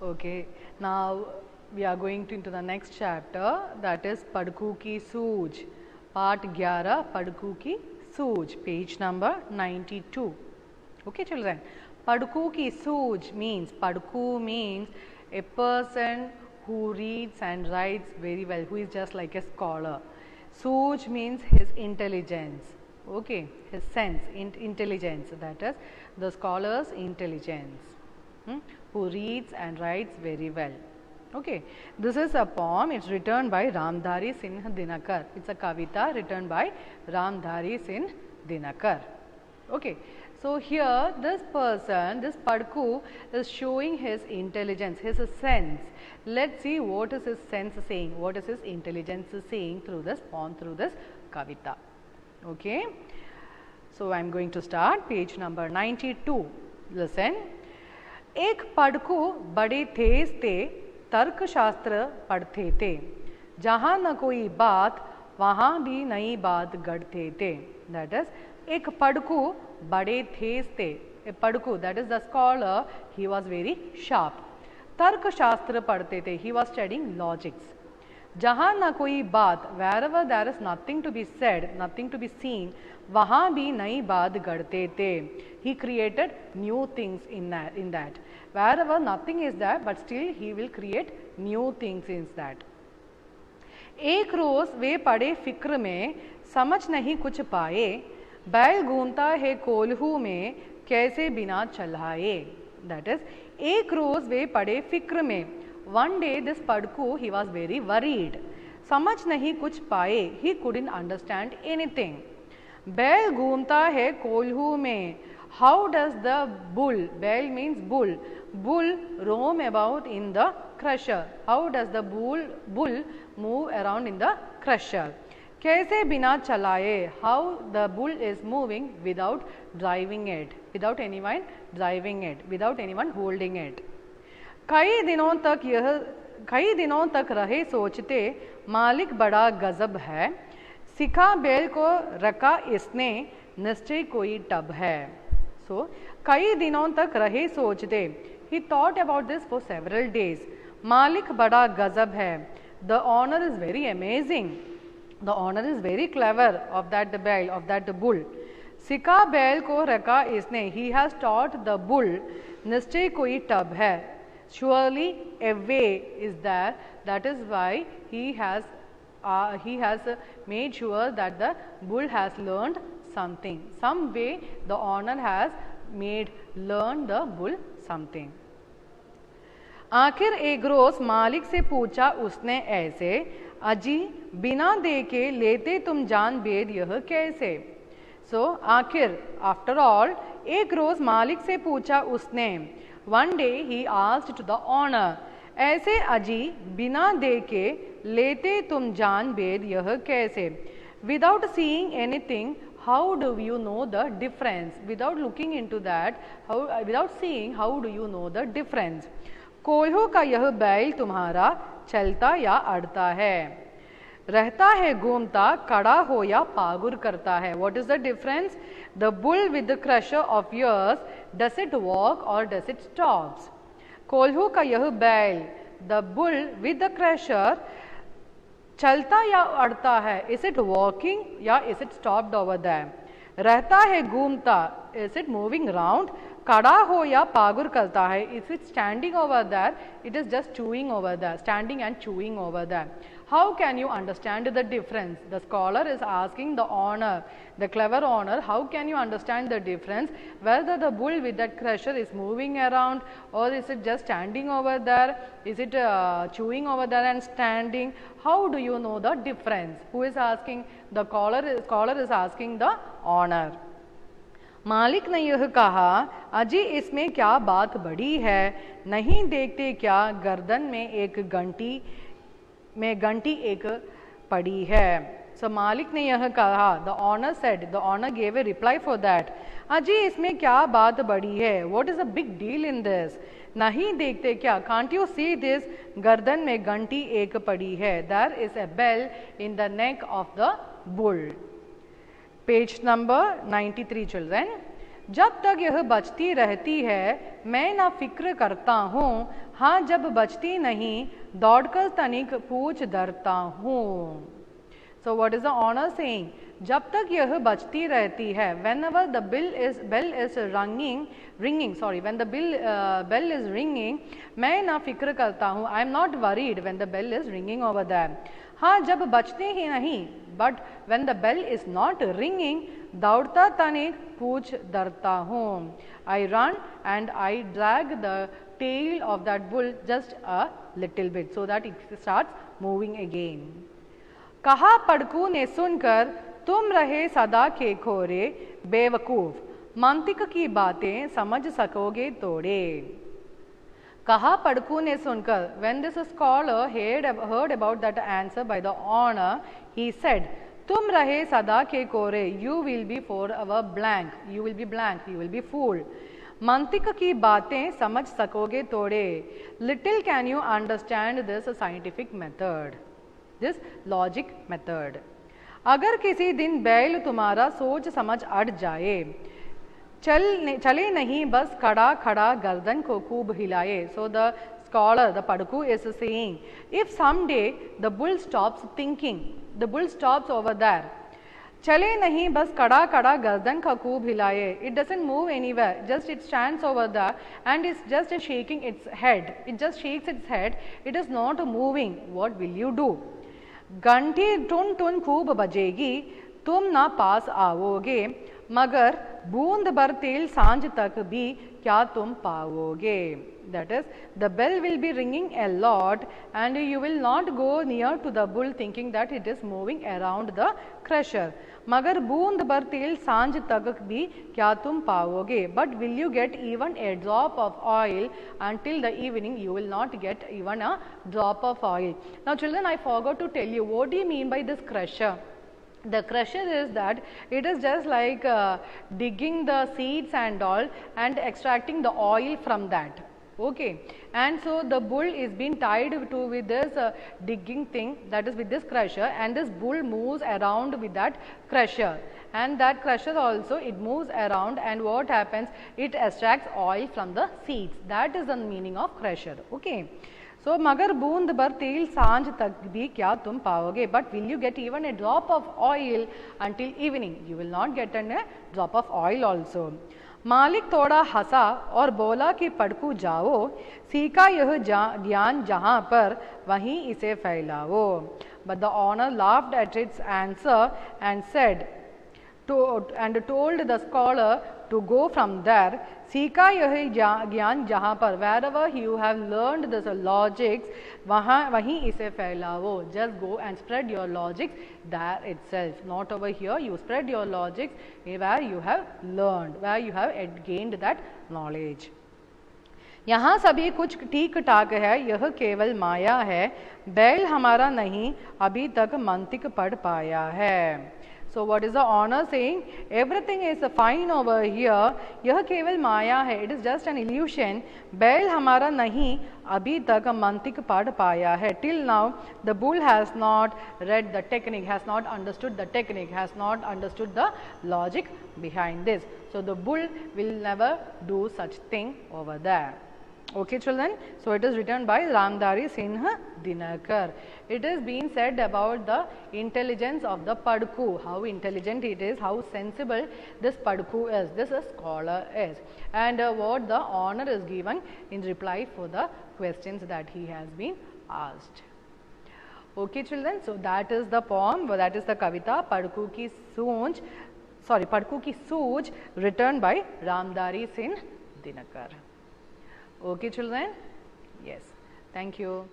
Okay, now we are going into the next chapter, that is Padku Ki Sooj, part 11, Padku Ki Sooj, page number 92. Okay, children. Padku Ki Sooj means, Padku means a person who reads and writes very well, who is just like a scholar. Sooj means his intelligence. Okay, his sense, intelligence, that is the scholar's intelligence. Who reads and writes very well. Okay, this is a poem. It's written by Ramdhari Singh Dinakar. It's a kavita written by Ramdhari Singh Dinakar. Okay, so here this person, this Padku, is showing his intelligence, his sense. Let's see what is his sense saying, what is his intelligence saying through this poem, through this kavita. Okay, so I'm going to start page number 92. Listen. एक पढ़कू बड़े तेज थे, तर्कशास्त्र पढ़ते थे, जहाँ न कोई बात वहाँ भी नई बात गढ़ते थे. दैट इज एक पढ़कू बड़े तेज थे. ए पढ़कू, that is the scholar, he was very sharp. तर्कशास्त्र पढ़ते थे, ही वॉज स्टडिंग लॉजिक्स. जहाँ न कोई बात, wherever there is nothing to be said, nothing to be seen, वहाँ भी नई बात गढ़ते थे. He created new things in that. Wherever nothing is there, but still he will create new things in that. एक रोज वे पड़े फिक्र में, समझ नहीं कुछ पाए, बैल घूमता है कोल्हू में, कैसे बिना चलाए. That is, एक रोज वे पड़े फिक्र में. One day this Padku, he was very worried. समझ नहीं कुछ पाए, he couldn't understand anything. बैल घूमता है कोल्हू में. How does the bull, बैल means bull, bull roam about in the crusher? How does the bull move around in the crusher? कैसे बिना चलाए? How the bull is moving without driving it, without anyone driving it, without anyone holding it. कई दिनों तक रहे सोचते, मालिक बड़ा गजब है, सिखा बैल को रखा इसने, निश्चय कोई टब है. सो कई दिनों तक रहे सोचते, he thought about this for several days. मालिक बड़ा गजब है, the owner is very amazing, the owner is very clever of that बैल, of that bull. सिखा बैल को रखा इसने, he has taught the bull, निश्चय कोई टब है. Surely a way is there, that is why he has made sure that the bull has learned something. Some way the owner has made learn the bull something. आखिर एक रोज मालिक से पूछा उसने ऐसे, अजी बिना देखे लेते तुम जान बेद यह कैसे. सो आखिर, आफ्टर ऑल, एक रोज मालिक से पूछा उसने. One day he asked to the owner, ऐसे अजी बिना देखे लेते तुम जान बेद यह कैसे. Without seeing anything, how do you know the difference? Without looking into that, without seeing, how do you know the difference? कोल्हू का यह बैल तुम्हारा चलता या अड़ता है, रहता है घूमता, कड़ा हो या पागुर करता है. What is the difference? The bull with the crusher of yours, does it walk or does it stops? कोल्हू का यह बैल, the bull with the crusher, चलता या अड़ता है, is it walking या is it stopped over there? रहता है घूमता, is it moving around? कड़ा हो या पागुर करता है, is it standing over there? It is just chewing over there, standing and chewing over there. How can you understand the difference? The scholar is asking the owner, the clever owner, how can you understand the difference whether the bull with that crusher is moving around or is it just standing over there? Is it chewing over there and standing? How do you know the difference? Who is asking? The scholar is asking the owner. मालिक ने यह कहा, अजी इसमें क्या बात बड़ी है, नहीं देखते क्या गर्दन में घंटी एक पड़ी है. So मालिक ने यह कहा, the owner said, the owner gave a reply for that. अजी इसमें क्या बात बड़ी है, what is the big deal in this? नहीं देखते क्या, can't you see this? गर्दन में घंटी एक पड़ी है, there is a bell in the neck of the bull. Page number 93, children. जब तक यह बचती रहती है मैं ना फिक्र करता हूँ, हाँ जब बचती नहीं दौड़कर तनिक पूछ डरता हूँ. So what is the honor saying? जब तक यह बचती रहती है, whenever the bell is ringing, when the bell is ringing, मैं ना फिक्र करता हूँ, I am not worried when the bell is ringing over there. हाँ जब बचते ही नहीं, but when the bell is not ringing, दौड़ता तनिक पूछ डरता हूँ. I run and I drag the tail of that bull just a little bit so that it starts moving again. कहा पड़कू ने सुनकर तुम रहे सदा के खोरे बेवकूफ, मंतिक की बातें समझ सकोगे तोड़े. कहा पड़कू ने सुनकर, when this scholar heard about that answer by the honor, he said, तुम रहे सदा के कोरे, you will be forever blank, you will be blank, you will be fool. मंतिक की बातें समझ सकोगे तोड़े. Little can you understand this scientific method, this logic method. अगर किसी दिन बैल तुम्हारा सोच समझ अड़ जाए, चले नहीं बस खड़ा खड़ा गर्दन को खूब हिलाए. So the scholar, the Padku, is saying, if someday the bull stops thinking, the bull stops over there, चले नहीं बस खड़ा खड़ा गर्दन का खूब हिलाए, it doesn't move anywhere, just it stands over there and it's just shaking its head, it just shakes its head, it is not moving, what will you do? घंटी टुन टुन खूब बजेगी, तुम ना पास आओगे, मगर बूंद भर तेल सांझ तक भी क्या तुम पाओगे. That is, the bell will be ringing a lot and you will not go near to the bull thinking that it is moving around the crusher. मगर बूंद भर तेल सांझ तक भी क्या तुम पाओगे, but will you get even a drop of oil? Until the evening you will not get even a drop of oil. Now children, I forgot to tell you, what do you mean by this crusher? The crusher is that it is just like digging the seeds and all and extracting the oil from that. Okay, and so the bull is being tied to with this digging thing, that is with this crusher, and this bull moves around with that crusher, and that crusher also it moves around, and what happens, it extracts oil from the seeds. That is the meaning of crusher. Okay. So मगर बूंद भर तेल सांझ तक भी क्या तुम पाओगे, but will you get even a drop of oil until evening? You will not get a drop of oil also. मालिक थोड़ा हंसा और बोला कि पड़कू जाओ, सीखा यह ज्ञान जहाँ पर वहीं इसे फैलाओ. But the honor laughed at its answer and said, and told the scholar to go from there. सीखा यह ज्ञान जहाँ पर, wherever you have learned this logics, वहीं इसे फैलाओ. Just go and spread your logics there itself, not over here. You spread your logics where you have learned, where you have gained that knowledge. यहाँ सभी कुछ ठीक ठाक है, यह केवल माया है, बैल हमारा नहीं अभी तक मंतिक पढ़ पाया है. So what is the honor saying? Everything is fine over here. यह केवल माया है. It is just an illusion. बैल हमारा नहीं अभी तक मंतिक पढ़ पाया है. Till now the bull has not read the technique, has not understood the technique, has not understood the logic behind this. So the bull will never do such thing over there. Okay children, so it is written by Ramdari Sinha Dinakar. It is being said about the intelligence of the Padku, how intelligent it is, how sensible this Padku is, this scholar is, and what the honor is given in reply for the questions that he has been asked. Okay children, so that is the poem, that is the Kavita Padku Ki Sooj, written by Ramdari Sin Dinakar. Okay children, yes, thank you.